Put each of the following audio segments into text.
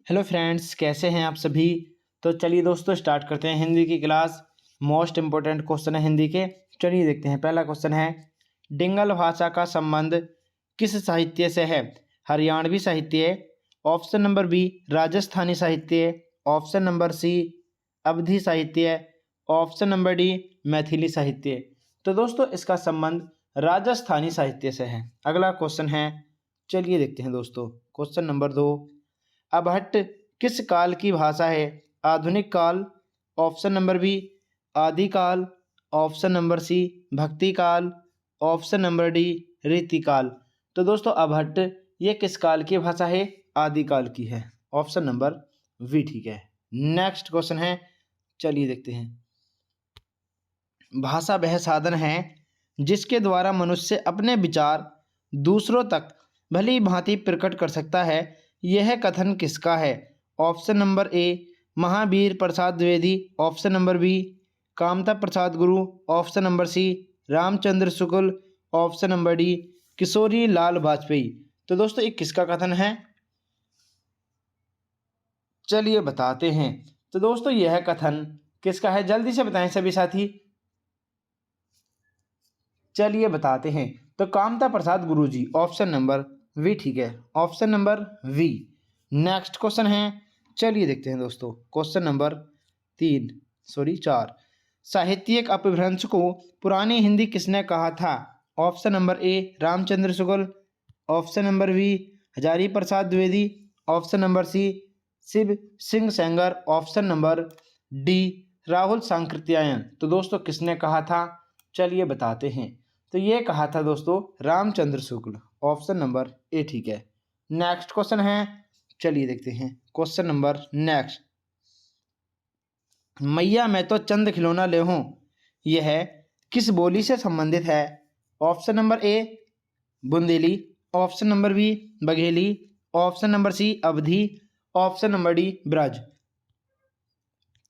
Hello friends, कैसे हैं आप सभी। तो चलिए दोस्तों स्टार्ट करते हैं हिंदी की क्लास। मोस्ट इम्पोर्टेंट क्वेश्चन है हिंदी के। चलिए देखते हैं। पहला क्वेश्चन है, डिंगल भाषा का संबंध किस साहित्य से है। हरियाणवी साहित्य, ऑप्शन नंबर बी राजस्थानी साहित्य, ऑप्शन नंबर सी अवधी साहित्य, ऑप्शन नंबर डी मैथिली साहित्य। तो दोस्तों इसका संबंध राजस्थानी साहित्य से है। अगला क्वेश्चन है, चलिए देखते हैं दोस्तों। क्वेश्चन नंबर 2, अबहट्ट किस काल की भाषा है। आधुनिक काल, ऑप्शन नंबर बी आदिकाल, ऑप्शन नंबर सी भक्ति काल, ऑप्शन नंबर डी रीतिकाल। तो दोस्तों अबहट्ट ये किस काल की भाषा है। आदिकाल की है। ऑप्शन नंबर वी ठीक है। नेक्स्ट क्वेश्चन है, चलिए देखते हैं। भाषा वह साधन है जिसके द्वारा मनुष्य अपने विचार दूसरों तक भली भांति प्रकट कर सकता है। यह कथन किसका है। Option number A Mahavir Prasad Dwivedi, option number B Kamta Prasad Guru, option number C Ramchandra Shukla, option number D Kishori Lal Vajpeyi. तो दोस्तों ये किसका कथन है, चलिए बताते हैं। तो दोस्तों यह कथन किसका है, जल्दी से बताएं सभी साथी। चलिए बताते हैं। तो कामता प्रसाद गुरु जी, ऑप्शन नंबर वी ठीक है। Option number B. Next question है, चलिए देखते हैं दोस्तों। क्वेश्चन नंबर 4, साहित्यिक अपभ्रंश को पुरानी हिंदी किसने कहा था। Option number A Ramchandra Shukla, option number B Hazari Prasad Dwivedi, option number C Shiv Singh Sengar, option number D Rahul Sankrityayan. तो दोस्तों किसने कहा था, चलिए बताते हैं। तो ये कहा था दोस्तों रामचंद्र शुक्ल, ऑप्शन नंबर ए ठीक है। नेक्स्ट क्वेश्चन है, चलिए देखते हैं। क्वेश्चन नंबर नेक्स्ट, मैया मैं तो चंद खिलौना ले हूँ, यह किस बोली से संबंधित है। Option number A Bundeli, option number B Bagheli, option number C Awadhi, option number D Braj.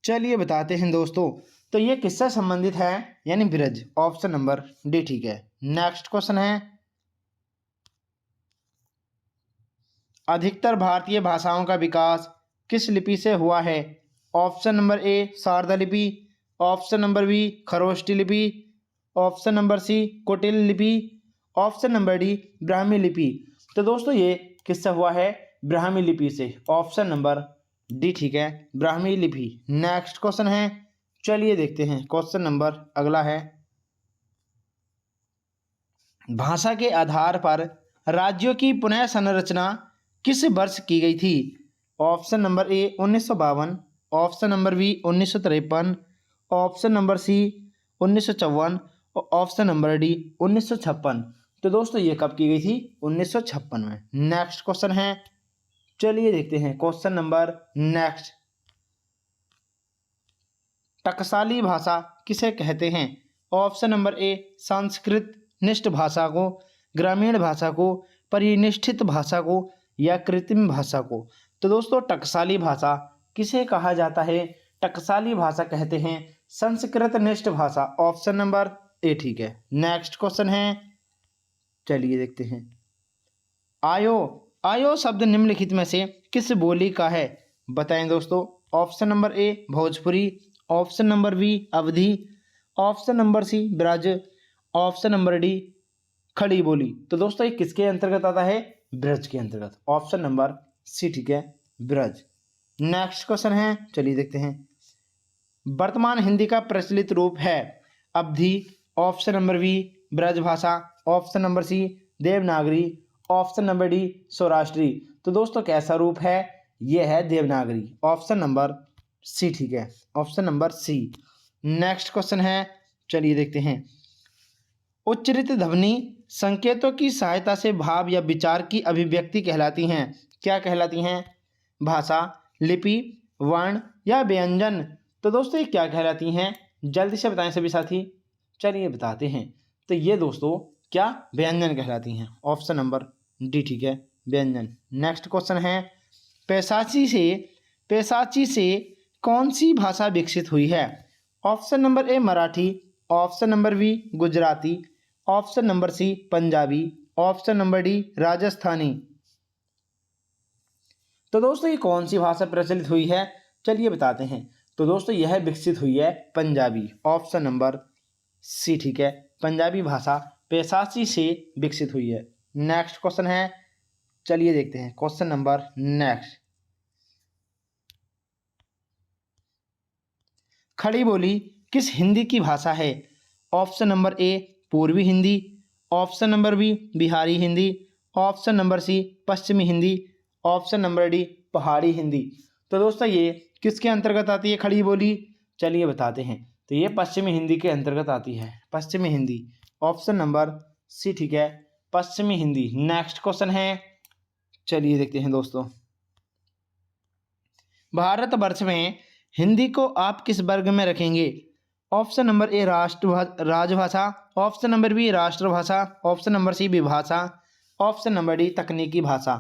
चलिए बताते हैं दोस्तों। तो ये किससे संबंधित है, यानी ब्रज, ऑप्शन नंबर डी ठीक है। नेक्स्ट क्वेश्चन है, अधिकतर भारतीय भाषाओं का विकास किस लिपि से हुआ है। ऑप्शन नंबर ए शारदा लिपि, ऑप्शन नंबर बी खरोष्टी लिपि, ऑप्शन नंबर सी कुटिल लिपि, ऑप्शन नंबर डी ब्राह्मी लिपि। तो दोस्तों ये किससे हुआ है, ब्राह्मी लिपि से, ऑप्शन नंबर डी ठीक है, ब्राह्मी लिपि। नेक्स्ट क्वेश्चन है, चलिए देखते हैं। क्वेश्चन नंबर अगला है, भाषा के आधार पर राज्यों की पुनः संरचना किस वर्ष की गई थी। Option number A 1952, option number B 1953, option number C 1954, और ऑप्शन नंबर डी 1956। तो दोस्तों ये कब की गई थी, 1956 में। नेक्स्ट क्वेश्चन है, चलिए देखते हैं। क्वेश्चन नंबर नेक्स्ट, टकसाली भाषा किसे कहते हैं। ऑप्शन नंबर ए संस्कृत निष्ठ भाषा को, ग्रामीण भाषा को, परिनिष्ठित भाषा को, या कृत्रिम भाषा को। तो दोस्तों टकसाली भाषा किसे कहा जाता है, टकसाली भाषा कहते हैं संस्कृत निष्ठ भाषा, ऑप्शन नंबर ए ठीक है। नेक्स्ट क्वेश्चन है, चलिए देखते हैं। आयो आयो शब्द निम्नलिखित में से किस बोली का है, बताएं दोस्तों। Option number A Bhojpuri, option number B Awadhi, option number C Braj, option number D Khadi Boli. तो दोस्तों ये किसके अंतर्गत आता है, ब्रज के अंतर्गत, ऑप्शन नंबर सी ठीक है, ब्रज। नेक्स्ट क्वेश्चन है, चलिए देखते हैं। वर्तमान हिंदी का प्रचलित रूप है Awadhi, option number B Brajbhasha, option number C Devanagari, option number D Saurashtri. तो दोस्तों कैसा रूप है, यह है देवनागरी, ऑप्शन नंबर सी ठीक है, option number C. Next question है, चलिए देखते हैं। उच्चरित ध्वनि संकेतों की सहायता से भाव या विचार की अभिव्यक्ति कहलाती हैं। क्या कहलाती हैं, भाषा, लिपि, वर्ण या व्यंजन। तो दोस्तों ये क्या कहलाती हैं, जल्दी से बताएं सभी साथी। चलिए बताते हैं। तो ये दोस्तों क्या व्यंजन कहलाती हैं, ऑप्शन नंबर डी ठीक है, व्यंजन। नेक्स्ट क्वेश्चन है, पैसाची से कौन सी भाषा विकसित हुई है। Option number A Marathi, option number B Gujarati, option number C Punjabi, option number D Rajasthani. तो दोस्तों ये कौन सी भाषा प्रचलित हुई है, चलिए बताते हैं। तो दोस्तों यह विकसित हुई है पंजाबी, ऑप्शन नंबर सी ठीक है, पंजाबी भाषा पेशाची से विकसित हुई है। नेक्स्ट क्वेश्चन है, चलिए देखते हैं क्वेश्चन नंबर नेक्स्ट। खड़ी बोली किस हिंदी की भाषा है? ऑप्शन नंबर ए पूर्वी Hindi, option number B Bihari Hindi, option number C Pashchimi Hindi, option number D पहाड़ी हिंदी। तो दोस्तों ये किसके अंतर्गत आती है खड़ी बोली, चलिए बताते हैं। तो ये पश्चिमी हिंदी के अंतर्गत आती है, पश्चिमी हिंदी, ऑप्शन नंबर सी ठीक है, पश्चिमी हिंदी। नेक्स्ट क्वेश्चन है, चलिए देखते हैं दोस्तों। भारतवर्ष में हिंदी को आप किस वर्ग में रखेंगे? ऑप्शन नंबर ए राजभाषा, ऑप्शन नंबर बी राष्ट्रभाषा, ऑप्शन नंबर सी विभाषा, ऑप्शन नंबर डी तकनीकी भाषा।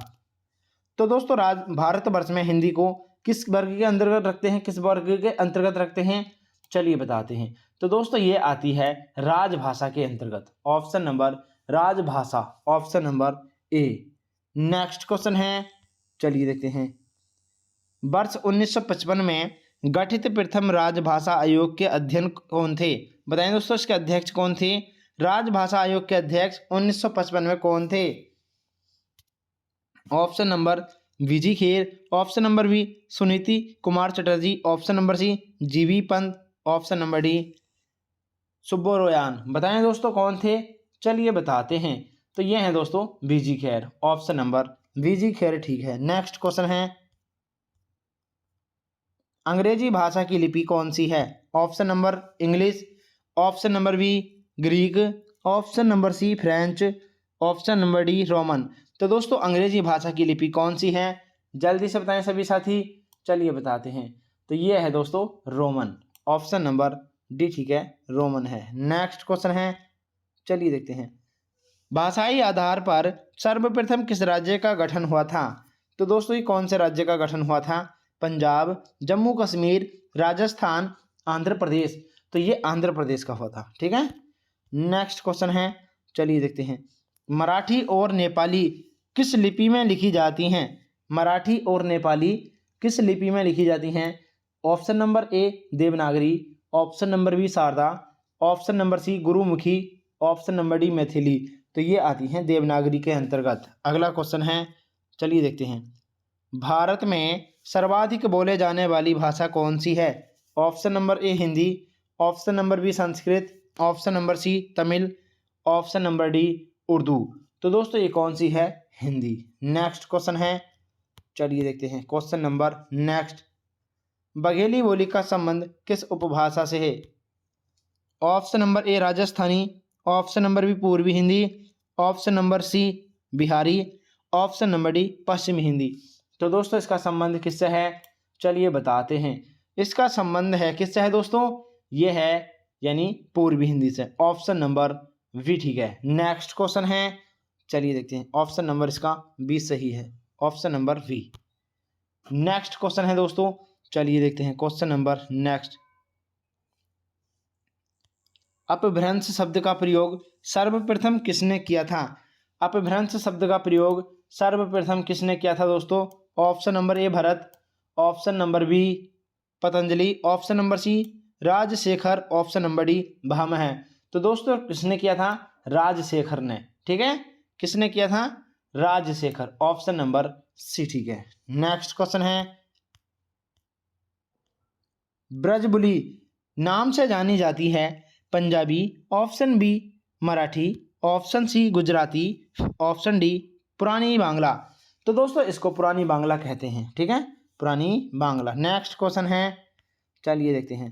तो दोस्तों भारतवर्ष में हिंदी को किस वर्ग के अंतर्गत रखते हैं, किस वर्ग के अंतर्गत रखते हैं, चलिए बताते हैं। तो दोस्तों ये आती है राजभाषा के अंतर्गत, ऑप्शन नंबर राजभाषा, ऑप्शन नंबर ए। नेक्स्ट क्वेश्चन है, चलिए देखते हैं। वर्ष 1955 में गठित प्रथम राजभाषा आयोग के अध्यक्ष कौन थे? बताएं दोस्तों इसके अध्यक्ष कौन थे? राजभाषा आयोग के अध्यक्ष 1955 में कौन थे? Option number V G Kher, option number B Suniti Kumar Chatterjee, option number C G B Pant, option number D Subbaroyan. बताएं दोस्तों कौन थे, चलिए बताते हैं। तो ये हैं दोस्तों V G Kher, option number V G Kher ठीक है। नेक्स्ट क्वेश्चन है, अंग्रेजी भाषा की लिपि कौन सी है? Option number English, option number B Greek, option number C French, option number D Roman. तो दोस्तों अंग्रेजी भाषा की लिपि कौन सी है, जल्दी से बताएं सभी साथी, चलिए बताते हैं। तो ये है दोस्तों रोमन, ऑप्शन नंबर डी ठीक है, रोमन है। नेक्स्ट क्वेश्चन है, चलिए देखते हैं। भाषाई आधार पर सर्वप्रथम किस राज्य का गठन हुआ था? तो दोस्तों ये कौन से राज्य का गठन हुआ था? पंजाब, जम्मू कश्मीर, राजस्थान, आंध्र प्रदेश। तो ये आंध्र प्रदेश का हुआ था, ठीक है। नेक्स्ट क्वेश्चन है, चलिए देखते हैं। मराठी और नेपाली किस लिपि में लिखी जाती हैं? मराठी और नेपाली किस लिपि में लिखी जाती हैं? Option number A Devanagari, option number B Sharada, option number C Gurmukhi, option number D Maithili. तो ये आती हैं देवनागरी के अंतर्गत। अगला क्वेश्चन है, चलिए देखते हैं। भारत में सर्वाधिक बोले जाने वाली भाषा कौन सी है? Option number A Hindi, option number B Sanskrit, option number C Tamil, option number D Urdu. तो दोस्तों ये कौन सी है? हिंदी। नेक्स्ट क्वेश्चन है, चलिए देखते हैं। क्वेश्चन नंबर नेक्स्ट, बघेली बोली का संबंध किस उपभाषा से है? Option number A Rajasthani, option number B पूर्वी Hindi, option number C Bihari, option number D पश्चिमी हिंदी। तो दोस्तों इसका संबंध किससे है, चलिए बताते हैं। इसका संबंध है किससे है दोस्तों? ये है यानी पूर्वी हिंदी से, ऑप्शन नंबर वी ठीक है। नेक्स्ट क्वेश्चन है, चलिए देखते हैं। ऑप्शन नंबर इसका बी सही है, option number B. Next question है दोस्तों, चलिए देखते हैं। क्वेश्चन नंबर नेक्स्ट, अपभ्रंश शब्द का प्रयोग सर्वप्रथम किसने किया था? अपभ्रंश शब्द का प्रयोग सर्वप्रथम किसने किया था दोस्तों? Option number A Bharat, option number B Patanjali, option number C Rajshekhar, option number D Bhamah है। तो दोस्तों किसने किया था? राजशेखर ने, ठीक है। किसने किया था? राजशेखर, ऑप्शन नंबर सी ठीक है। नेक्स्ट क्वेश्चन है, ब्रजबुली नाम से जानी जाती है Punjabi, option B Marathi, option C Gujarati, option D पुरानी बांग्ला। तो दोस्तों इसको पुरानी बांग्ला कहते हैं, ठीक है, पुरानी बांग्ला। नेक्स्ट क्वेश्चन है, चलिए देखते हैं।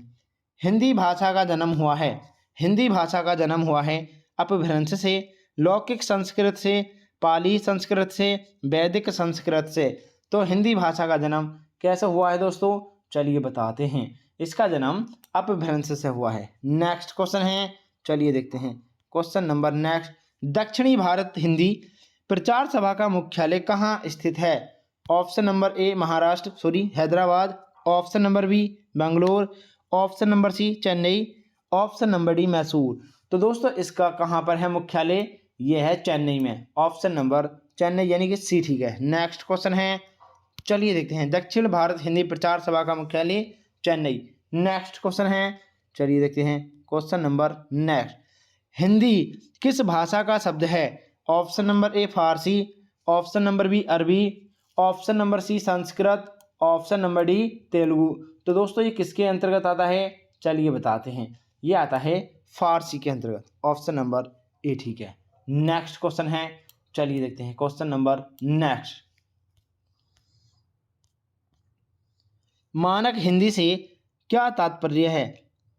हिंदी भाषा का जन्म हुआ है, हिंदी भाषा का जन्म हुआ है अपभ्रंश से, लौकिक संस्कृत से, पाली संस्कृत से, वैदिक संस्कृत से। तो हिंदी भाषा का जन्म कैसे हुआ है दोस्तों? चलिए बताते हैं। इसका जन्म अपभ्रंश से हुआ है। नेक्स्ट क्वेश्चन है, चलिए देखते हैं। क्वेश्चन नंबर नेक्स्ट, दक्षिणी भारत हिंदी प्रचार सभा का मुख्यालय कहाँ स्थित है? Option number A Maharashtra Hyderabad, option number B Bangalore, option number C Chennai, option number D Mysore. तो दोस्तों इसका कहाँ पर है मुख्यालय? ये है चेन्नई में, ऑप्शन नंबर चेन्नई यानी कि सी ठीक है। नेक्स्ट क्वेश्चन है, चलिए देखते हैं, दक्षिण भारत हिंदी प्रचार सभा का मुख्यालय चेन्नई। नेक्स्ट क्वेश्चन है, चलिए देखते हैं क्वेश्चन नंबर नेक्स्ट। हिंदी किस भाषा का शब्द है? Option number A Farsi, option number B Arabi, option number C Sanskrit, option number D Telugu. तो दोस्तों ये किसके अंतर्गत आता है? चलिए बताते हैं, ये आता है फारसी के अंतर्गत। ऑप्शन नंबर ए ठीक है। नेक्स्ट क्वेश्चन है, चलिए देखते हैं क्वेश्चन नंबर नेक्स्ट। मानक हिंदी से क्या तात्पर्य है?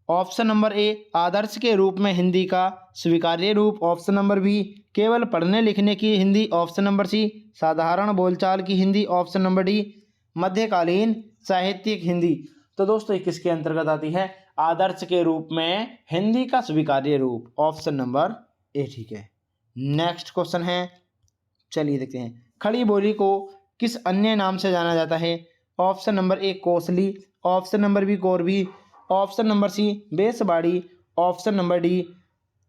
ऑप्शन नंबर ए आदर्श के रूप में हिंदी का स्वीकार्य रूप, ऑप्शन नंबर बी केवल पढ़ने लिखने की हिंदी, ऑप्शन नंबर सी साधारण बोलचाल की हिंदी, ऑप्शन नंबर डी मध्यकालीन साहित्यिक हिंदी। तो दोस्तों ये किसके अंतर्गत आती है? आदर्श के रूप में हिंदी का स्वीकार्य रूप, ऑप्शन नंबर ए ठीक है। नेक्स्ट क्वेश्चन है, चलिए देखते हैं, खड़ी बोली को किस अन्य नाम से जाना जाता है? Option number A Kosli, option number B Korbi, option number C Besbadi, option number D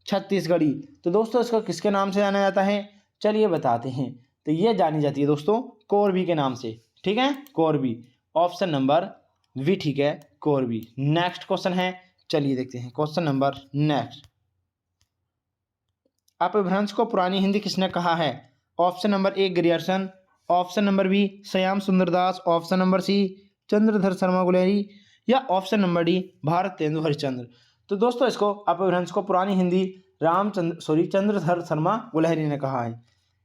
Chhattisgarhi. तो दोस्तों इसको किसके नाम से जाना जाता है? चलिए बताते हैं। तो ये जानी जाती है दोस्तों कोरबी के नाम से, ठीक है, कोरबी। ऑप्शन नंबर वी ठीक है, कोरबी। नेक्स्ट क्वेश्चन है, चलिए देखते हैं क्वेश्चन नंबर नेक्स्ट। अपभ्रंश को पुरानी हिंदी किसने कहा है? Option number A Grierson, option number B Shyam Sundar Das, option number C Chandradhar Sharma Guleri, या option number D Bharatendu Harishchandra. तो दोस्तों इसको अपभ्रंश को पुरानी हिंदी चंद्रधर शर्मा गुलेरी ने कहा है।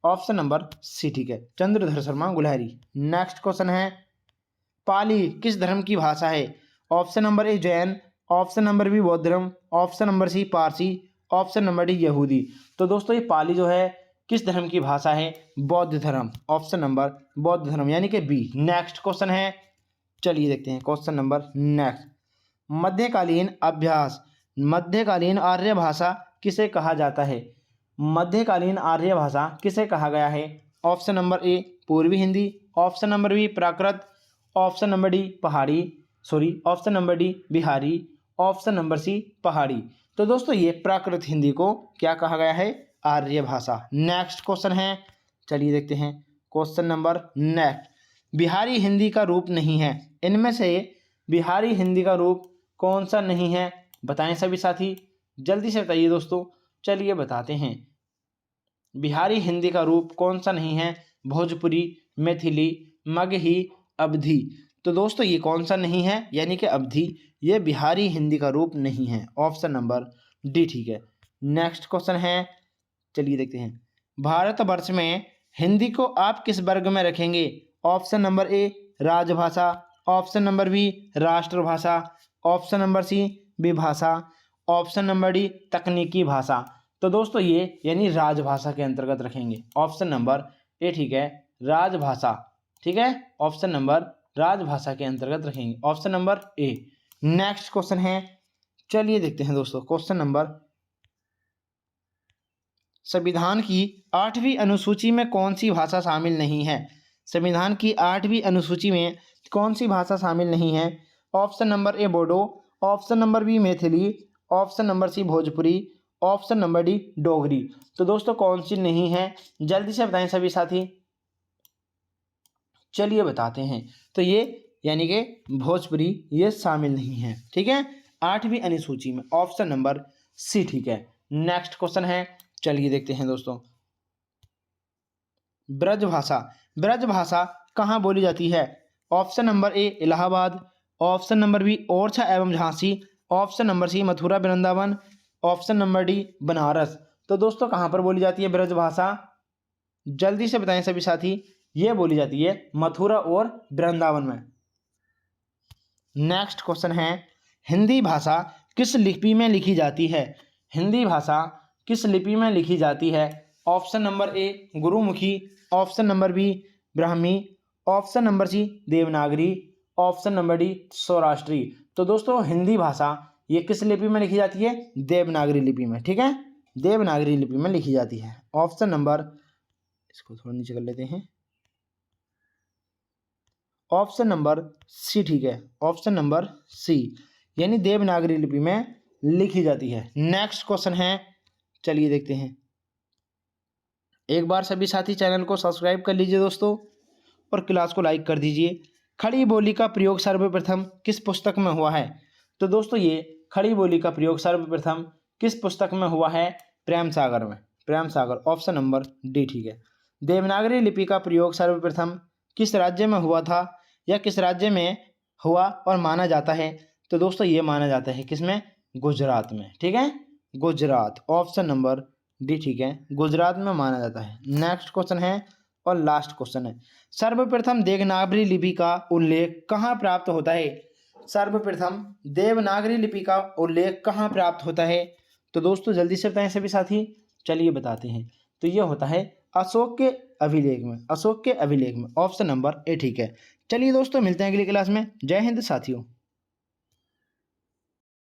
ऑप्शन नंबर सी ठीक है, चंद्रधर शर्मा गुलेरी। नेक्स्ट क्वेश्चन है, पाली किस धर्म की भाषा है? Option number A Jain, option number B बौद्ध धर्म, option number C Parsi, option number D यहूदी। तो दोस्तों ये पाली जो है किस धर्म की भाषा है? बौद्ध धर्म, ऑप्शन नंबर बौद्ध धर्म यानी कि बी। नेक्स्ट क्वेश्चन है, चलिए देखते हैं क्वेश्चन नंबर नेक्स्ट। मध्यकालीन अभ्यास, मध्यकालीन आर्य भाषा किसे कहा जाता है? मध्यकालीन आर्य भाषा किसे कहा गया है? ऑप्शन नंबर ए पूर्वी Hindi, option number B Prakrit, option number D option number D Bihari, option number C Pahadi. तो दोस्तों ये प्राकृत हिंदी को क्या कहा गया है? आर्य भाषा। नेक्स्ट क्वेश्चन है, चलिए देखते हैं question number next. Bihari Hindi का रूप नहीं है, इनमें से बिहारी हिंदी का रूप कौन सा नहीं है? बताएं सभी साथी, जल्दी से बताइए दोस्तों। चलिए बताते हैं, बिहारी हिंदी का रूप कौन सा नहीं है? भोजपुरी, मैथिली, मगही, अवधी। तो दोस्तों ये कौन सा नहीं है? यानी कि अवधी, ये बिहारी हिंदी का रूप नहीं है। ऑप्शन नंबर डी ठीक है। नेक्स्ट क्वेश्चन है, चलिए देखते हैं, भारतवर्ष में हिंदी को आप किस वर्ग में रखेंगे? ऑप्शन नंबर ए राजभाषा, ऑप्शन नंबर बी राष्ट्रभाषा, ऑप्शन नंबर सी विभाषा, ऑप्शन नंबर डी तकनीकी भाषा। तो दोस्तों ये यानी राजभाषा के अंतर्गत रखेंगे। ऑप्शन नंबर ए ठीक है, राजभाषा, ठीक है, ऑप्शन नंबर राजभाषा के अंतर्गत रखेंगे, ऑप्शन नंबर ए। नेक्स्ट क्वेश्चन है, चलिए देखते हैं दोस्तों क्वेश्चन नंबर, संविधान की 8वीं अनुसूची में कौन सी भाषा शामिल नहीं है? संविधान की 8वीं अनुसूची में कौन सी भाषा शामिल नहीं है? Option number A Bodo, option number B Maithili, option number C Bhojpuri, option number D Dogri. तो दोस्तों कौन सी नहीं है? जल्दी से बताएं सभी साथी। चलिए बताते हैं, तो ये यानी कि भोजपुरी ये शामिल नहीं है, ठीक है, 8वीं अनुसूची में। ऑप्शन नंबर सी ठीक है। नेक्स्ट क्वेश्चन है, चलिए देखते हैं दोस्तों, ब्रजभाषा, ब्रजभाषा कहाँ बोली जाती है? Option number A Allahabad, option number B Orchha एवं Jhansi, option number C Mathura Vrindavan, option number D Banaras. तो दोस्तों कहाँ पर बोली जाती है ब्रजभाषा? जल्दी से बताएं सभी साथी। ये बोली जाती है मथुरा और वृंदावन में। नेक्स्ट क्वेश्चन है, हिंदी भाषा किस लिपि में लिखी जाती है? हिंदी भाषा किस लिपि में लिखी जाती है? Option number A Gurmukhi, option number B Brahmi, option number C Devanagari, option number D Saurashtri. तो दोस्तों हिंदी भाषा ये किस लिपि में लिखी जाती है? देवनागरी लिपि में, ठीक है, देवनागरी लिपि में लिखी जाती है। ऑप्शन नंबर, इसको थोड़ा नीचे कर लेते हैं, ऑप्शन नंबर सी ठीक है, ऑप्शन नंबर सी यानी देवनागरी लिपि में लिखी जाती है। नेक्स्ट क्वेश्चन है, चलिए देखते हैं, एक बार सभी साथी चैनल को सब्सक्राइब कर लीजिए दोस्तों और क्लास को लाइक कर दीजिए। खड़ी बोली का प्रयोग सर्वप्रथम किस पुस्तक में हुआ है? तो दोस्तों ये खड़ी बोली का प्रयोग सर्वप्रथम किस पुस्तक में हुआ है? प्रेम सागर में। Prem Sagar, option number D ठीक है। देवनागरी लिपि का प्रयोग सर्वप्रथम किस राज्य में हुआ था या किस राज्य में हुआ और माना जाता है? तो दोस्तों ये माना जाता है किसमें? गुजरात में। ठीक है, गुजरात, ऑप्शन नंबर डी ठीक है, गुजरात में माना जाता है। नेक्स्ट क्वेश्चन है और लास्ट क्वेश्चन है, सर्वप्रथम देवनागरी लिपि का उल्लेख कहाँ प्राप्त होता है? सर्वप्रथम देवनागरी लिपि का उल्लेख कहाँ प्राप्त होता है? तो दोस्तों जल्दी से बताएं सभी साथी, चलिए बताते हैं। तो ये होता है अशोक के अभिलेख में। अशोक के अभिलेख में, ऑप्शन नंबर ए ठीक है। चलिए दोस्तों मिलते हैं अगली क्लास में। जय हिंद साथियों।